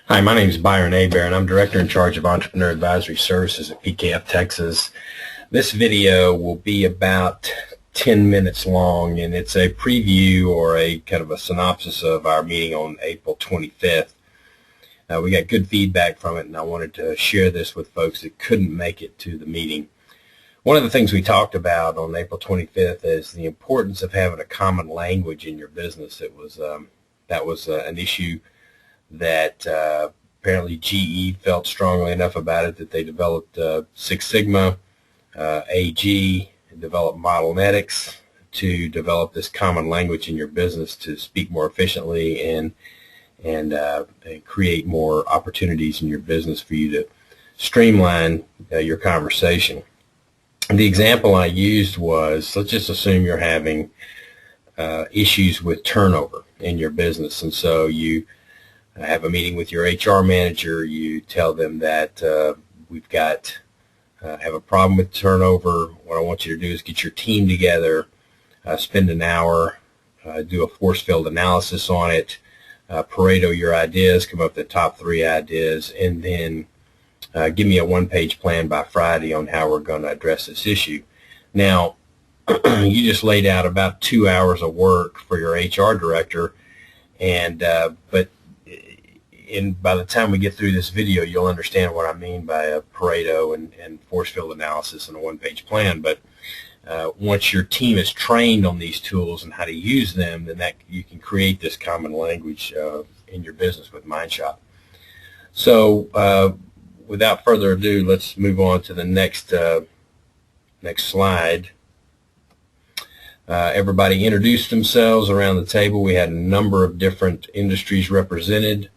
Hi, my name is Byron Hebert, and I'm Director in charge of Entrepreneurial Advisory Services at PKF Texas. This video will be about 10 minutes long, and it's a preview or a kind of a synopsis of our meeting on April 25th. We got good feedback from it, and I wanted to share this with folks that couldn't make it to the meeting. One of the things we talked about on April 25th is the importance of having a common language in your business. That was an issue that apparently GE felt strongly enough about it that they developed Six Sigma, AG, developed Modelnetics to develop this common language in your business to speak more efficiently and create more opportunities in your business for you to streamline your conversation. The example I used was, let's just assume you're having issues with turnover in your business, and so you have a meeting with your HR manager. You tell them that we've got have a problem with turnover. What I want you to do is get your team together, spend an hour, do a force field analysis on it, Pareto your ideas, come up with the top 3 ideas, and then give me a one-page plan by Friday on how we're going to address this issue. Now, you just laid out about 2 hours of work for your HR director, and by the time we get through this video, you'll understand what I mean by a Pareto and force field analysis and a one-page plan. But once your team is trained on these tools and how to use them, then you can create this common language in your business with Mindshop. So without further ado, let's move on to the next slide. Everybody introduced themselves around the table. We had a number of different industries represented.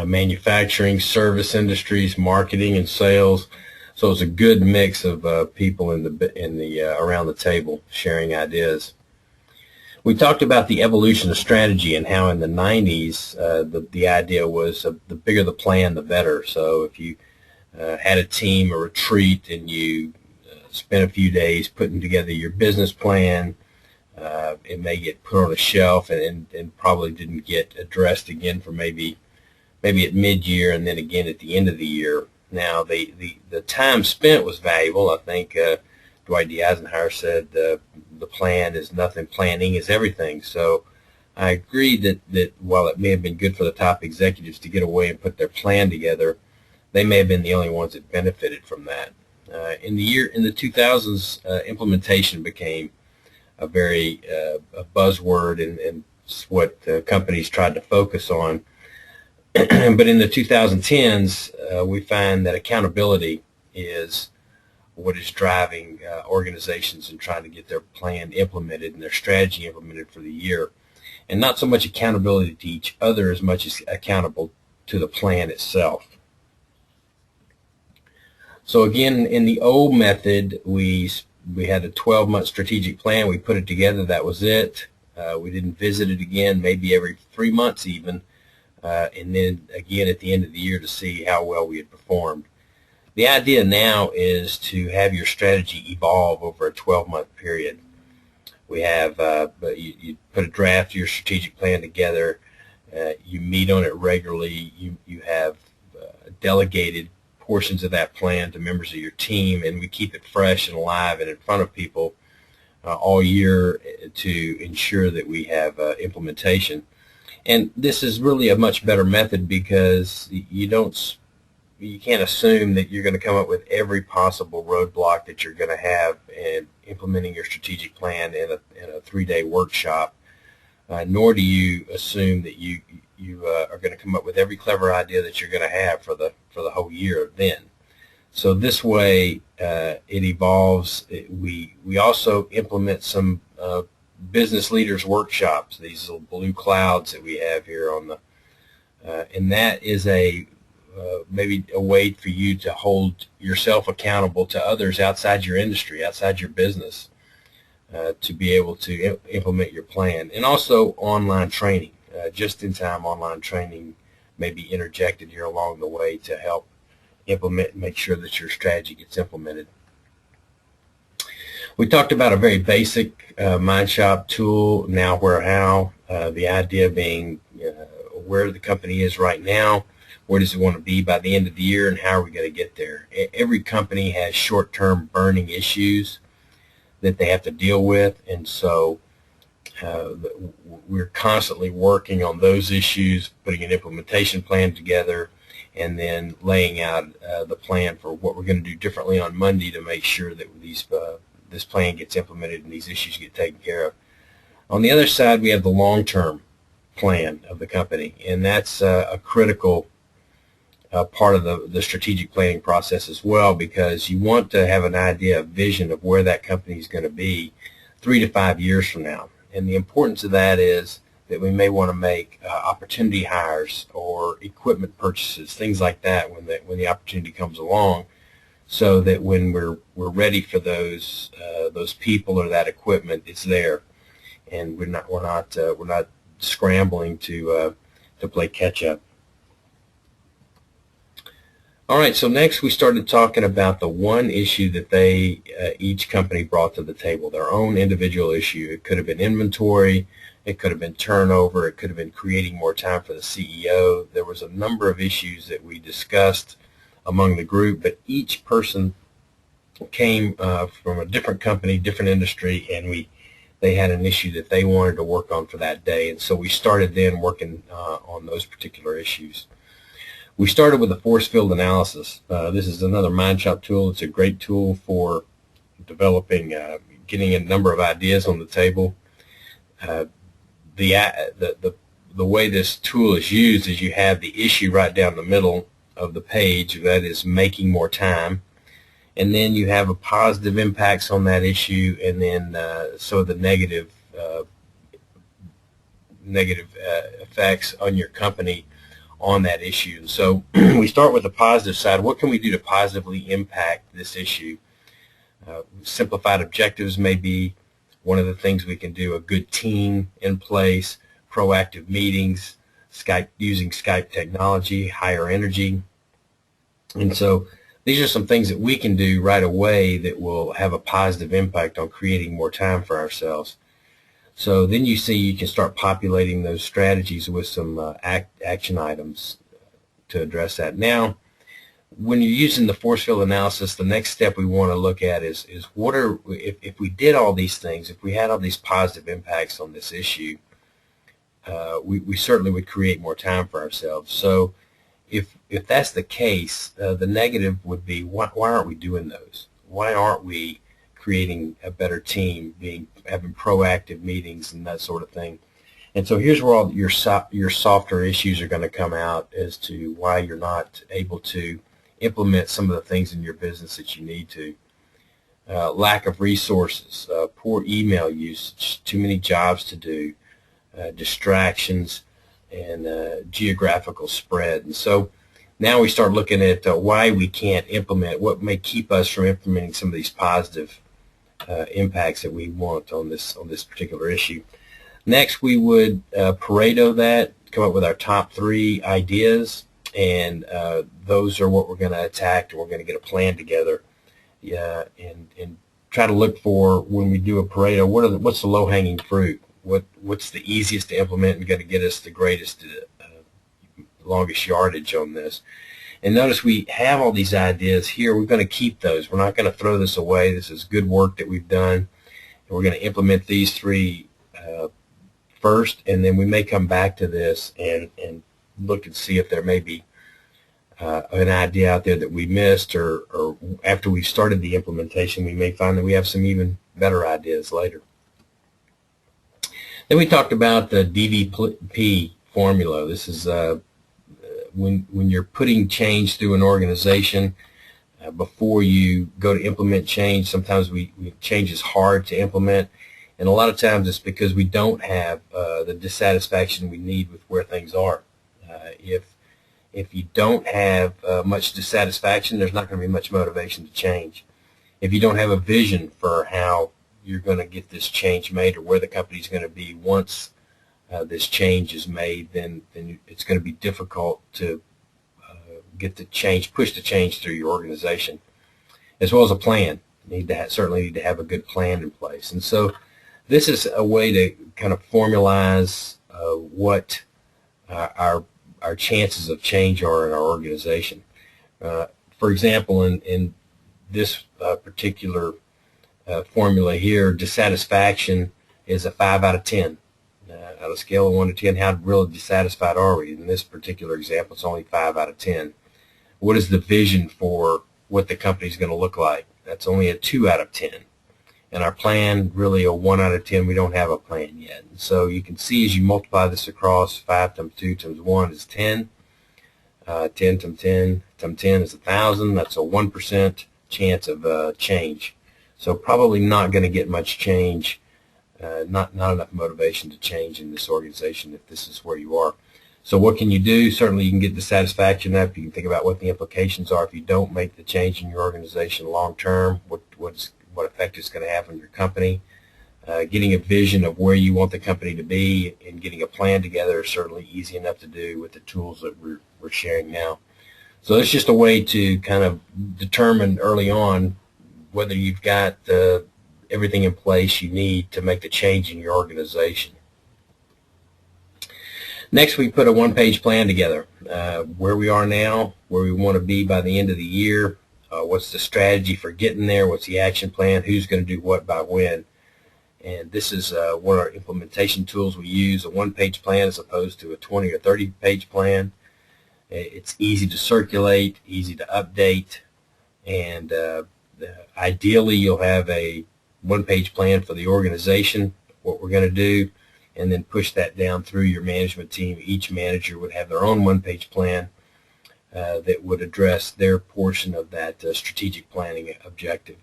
Manufacturing, service industries, marketing, and sales. So it's a good mix of people in the around the table sharing ideas. We talked about the evolution of strategy and how in the 90s the idea was the bigger the plan, the better. So if you had a team, a retreat, and you spent a few days putting together your business plan, it may get put on a shelf and probably didn't get addressed again for maybe at mid-year and then again at the end of the year. Now, the time spent was valuable. I think Dwight D. Eisenhower said the plan is nothing, planning is everything. So I agree that while it may have been good for the top executives to get away and put their plan together, they may have been the only ones that benefited from that. In the 2000s, implementation became a very a buzzword, and it's what companies tried to focus on. But in the 2010s, we find that accountability is what is driving organizations in trying to get their plan implemented and their strategy implemented for the year, and not so much accountability to each other as much as accountable to the plan itself. So again, in the old method, we had a 12-month strategic plan. We put it together. That was it. We didn't visit it again, maybe every 3 months even. And then again at the end of the year to see how well we had performed. The idea now is to have your strategy evolve over a 12-month period. We have you put a draft of your strategic plan together. You meet on it regularly. You have delegated portions of that plan to members of your team, and we keep it fresh and alive and in front of people all year to ensure that we have implementation. And this is really a much better method because you can't assume that you're going to come up with every possible roadblock that you're going to have in implementing your strategic plan in a 3-day workshop, nor do you assume that you are going to come up with every clever idea that you're going to have for the whole year then. So this way it evolves. We also implement some business leaders workshops, these little blue clouds that we have here on the and that is maybe a way for you to hold yourself accountable to others outside your industry, outside your business, to be able to implement your plan. And also online training, just-in-time online training may be interjected here along the way to help implement and make sure that your strategy gets implemented. We talked about a very basic Mindshop tool, now, where, how, the idea being where the company is right now, where does it want to be by the end of the year, and how are we going to get there. Every company has short-term burning issues that they have to deal with, and so we're constantly working on those issues, putting an implementation plan together, and then laying out the plan for what we're going to do differently on Monday to make sure that this plan gets implemented and these issues get taken care of. On the other side, we have the long-term plan of the company, and that's a critical part of the strategic planning process as well, because you want to have an idea, a vision of where that company is going to be 3 to 5 years from now. And the importance of that is that we may want to make opportunity hires or equipment purchases, things like that, when the opportunity comes along, so that when we're ready for those people or that equipment, it's there, and we're not scrambling to play catch up. All right, so next we started talking about the one issue that each company brought to the table, their own individual issue. It could have been inventory, it could have been turnover, it could have been creating more time for the CEO. There was a number of issues that we discussed among the group, but each person came from a different company, different industry, and they had an issue that they wanted to work on for that day, and so we started then working on those particular issues. We started with a force field analysis. This is another Mindshop tool. It's a great tool for developing, getting a number of ideas on the table. The way this tool is used is you have the issue right down the middle of the page, that is making more time, and then you have a positive impacts on that issue, and then so the negative effects on your company on that issue. So we start with the positive side. What can we do to positively impact this issue? Simplified objectives may be one of the things we can do. A good team in place, proactive meetings, using Skype technology, higher energy. And so these are some things that we can do right away that will have a positive impact on creating more time for ourselves. So then you see you can start populating those strategies with some action items to address that. Now, when you're using the force field analysis, the next step we want to look at is if we did all these things, if we had all these positive impacts on this issue, we certainly would create more time for ourselves. So if that's the case, the negative would be, why aren't we doing those? Why aren't we creating a better team, having proactive meetings and that sort of thing? And so here's where all your softer issues are going to come out as to why you're not able to implement some of the things in your business that you need to. Lack of resources, poor email usage, too many jobs to do, distractions, and geographical spread. And so now we start looking at why we can't implement, what may keep us from implementing some of these positive impacts that we want on this particular issue. Next, we would Pareto that, come up with our top 3 ideas, and those are what we're going to attack, and we're going to get a plan together, and try to look for, when we do a Pareto, what's the low-hanging fruit? What's the easiest to implement and going to get us the greatest, longest yardage on this? And notice we have all these ideas here. We're going to keep those. We're not going to throw this away. This is good work that we've done, and we're going to implement these 3 first, and then we may come back to this and look and see if there may be an idea out there that we missed, or after we've started the implementation, we may find that we have some even better ideas later. Then we talked about the DVP formula. This is when you're putting change through an organization, before you go to implement change, sometimes change is hard to implement, and a lot of times it's because we don't have the dissatisfaction we need with where things are. If you don't have much dissatisfaction, there's not going to be much motivation to change. If you don't have a vision for how you're going to get this change made, or where the company's going to be once this change is made, then it's going to be difficult to get the change, push the change through your organization, as well as a plan. You certainly need to have a good plan in place. And so this is a way to kind of formalize what our chances of change are in our organization. For example, in this particular formula here, dissatisfaction is a 5 out of 10. On a scale of 1 to 10, how really dissatisfied are we? In this particular example, it's only 5 out of 10. What is the vision for what the company is going to look like? That's only a 2 out of 10. And our plan, really a 1 out of 10. We don't have a plan yet. And so you can see as you multiply this across, 5 times 2 times 1 is 10. 10 times 10 times 10 is 1,000. That's a 1% chance of change. So probably not going to get much change, not enough motivation to change in this organization if this is where you are. So what can you do? Certainly you can get dissatisfaction up. You can think about what the implications are if you don't make the change in your organization long term, what effect it's going to have on your company. Getting a vision of where you want the company to be and getting a plan together is certainly easy enough to do with the tools that we're sharing now. So it's just a way to kind of determine early on whether you've got everything in place you need to make the change in your organization. Next, we put a one-page plan together, where we are now, where we want to be by the end of the year, what's the strategy for getting there, what's the action plan, who's going to do what by when. And this is one of our implementation tools we use, a one-page plan as opposed to a 20 or 30-page plan. It's easy to circulate, easy to update, and ideally you'll have a one-page plan for the organization, what we're going to do, and then push that down through your management team. Each manager would have their own one-page plan that would address their portion of that strategic planning objective.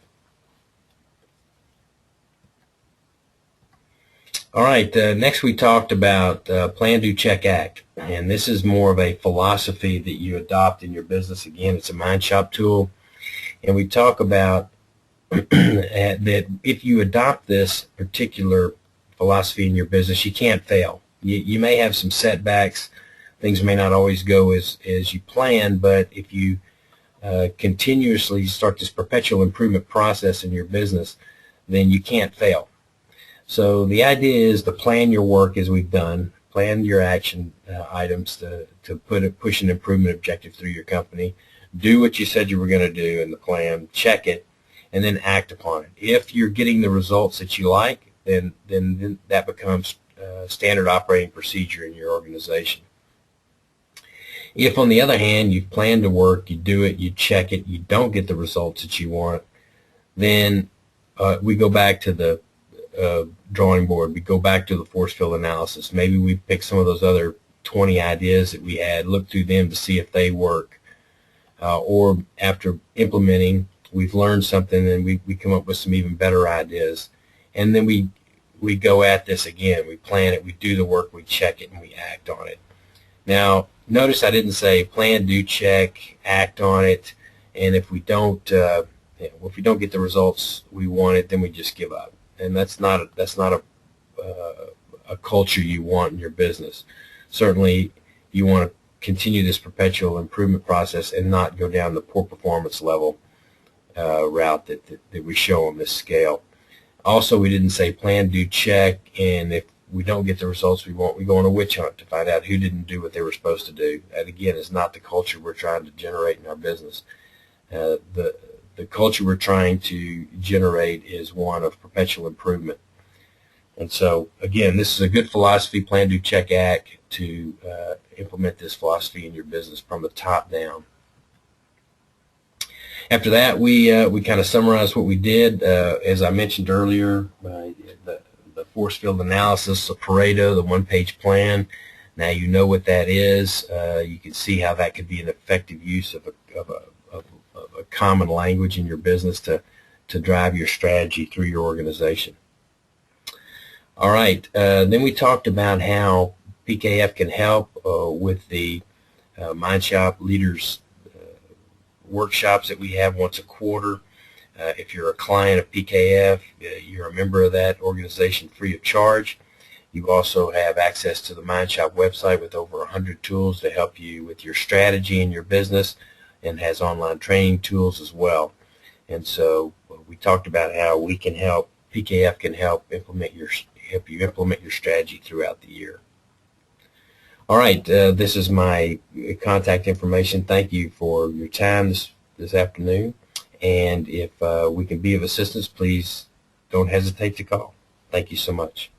All right, next we talked about Plan, Do, Check, Act. And this is more of a philosophy that you adopt in your business. Again, it's a Mindshop tool. And we talk about that if you adopt this particular philosophy in your business, you can't fail. You may have some setbacks. Things may not always go as you plan, but if you continuously start this perpetual improvement process in your business, then you can't fail. So the idea is to plan your work as we've done, plan your action items to push an improvement objective through your company, do what you said you were going to do in the plan, check it, and then act upon it. If you're getting the results that you like, then that becomes standard operating procedure in your organization. If, on the other hand, you've planned to work, you do it, you check it, you don't get the results that you want, then we go back to the drawing board. We go back to the force field analysis. Maybe we pick some of those other 20 ideas that we had, look through them to see if they work. Or after implementing, we've learned something and we come up with some even better ideas. And then we go at this again. We plan it, we do the work, we check it, and we act on it. Now, notice I didn't say plan, do, check, act on it, and if we don't get the results we wanted, then we just give up. And that's not a culture you want in your business. Certainly, you want to continue this perpetual improvement process and not go down the poor performance level route that we show on this scale. Also, we didn't say plan, do, check, and if we don't get the results we want, we go on a witch hunt to find out who didn't do what they were supposed to do. That, again, is not the culture we're trying to generate in our business. The culture we're trying to generate is one of perpetual improvement. And so, again, this is a good philosophy, plan, do, check, act, to implement this philosophy in your business from the top down. After that, we kind of summarized what we did. As I mentioned earlier, the force field analysis, the Pareto, the one-page plan. Now you know what that is. You can see how that could be an effective use of a common language in your business to drive your strategy through your organization. All right, then we talked about how PKF can help with the Mindshop Leaders workshops that we have once a quarter. If you're a client of PKF, you're a member of that organization free of charge. You also have access to the Mindshop website with over 100 tools to help you with your strategy in your business, and has online training tools as well. And so we talked about how we can help, PKF can help you implement your strategy throughout the year. All right, this is my contact information. Thank you for your time this afternoon. And if we can be of assistance, please don't hesitate to call. Thank you so much.